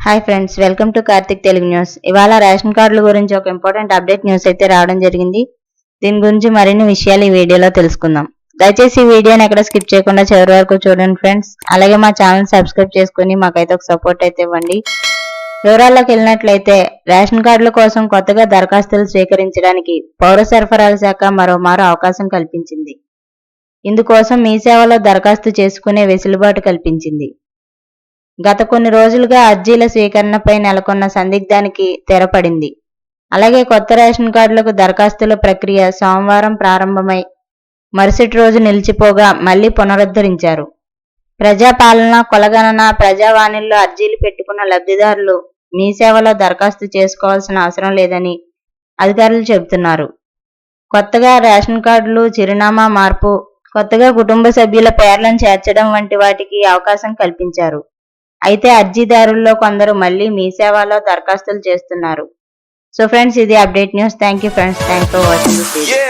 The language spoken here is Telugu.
Hi friends, welcome to Karthik Telugu news. ఇవాళ రేషన్ కార్డుల గురించి ఒక ఇంపార్టెంట్ అప్డేట్ న్యూస్ అయితే రావడం జరిగింది. దీని గురించి మరిన్ని విషయాలు ఈ వీడియోలో తెలుసుకుందాం. దయచేసి ఈ వీడియోని ఎక్కడ స్కిప్ చేయకుండా చివరి వరకు చూడండి ఫ్రెండ్స్. అలాగే మా ఛానల్ సబ్స్క్రైబ్ చేసుకుని మాకైతే ఒక సపోర్ట్ అయితే ఇవ్వండి. వివరాల్లోకి వెళ్ళినట్లయితే రేషన్ కార్డుల కోసం కొత్తగా దరఖాస్తులు స్వీకరించడానికి పౌర సరఫరాల శాఖ మరోమారు అవకాశం కల్పించింది. ఇందుకోసం మీ సేవలో దరఖాస్తు చేసుకునే వెసులుబాటు కల్పించింది. గత కొన్ని రోజులుగా అర్జీల స్వీకరణపై నెలకొన్న సందిగ్ధానికి తెరపడింది. అలాగే కొత్త రేషన్ కార్డులకు దరఖాస్తుల ప్రక్రియ సోమవారం ప్రారంభమై మరుసటి రోజు నిలిచిపోగా మళ్లీ పునరుద్ధరించారు. ప్రజాపాలన, కులగణన, ప్రజావాణిల్లో అర్జీలు పెట్టుకున్న లబ్ధిదారులు మీ సేవలో దరఖాస్తు చేసుకోవాల్సిన అవసరం లేదని అధికారులు చెబుతున్నారు. కొత్తగా రేషన్ కార్డులు, చిరునామా మార్పు, కొత్తగా కుటుంబ సభ్యుల పేర్లను చేర్చడం వంటి వాటికి అవకాశం కల్పించారు. అయితే అర్జీదారుల్లో కొందరు మళ్లీ మీ సేవలో దరఖాస్తులు చేస్తున్నారు. సో ఫ్రెండ్స్, ఇది update news. Thank you friends. Thanks for watching this video.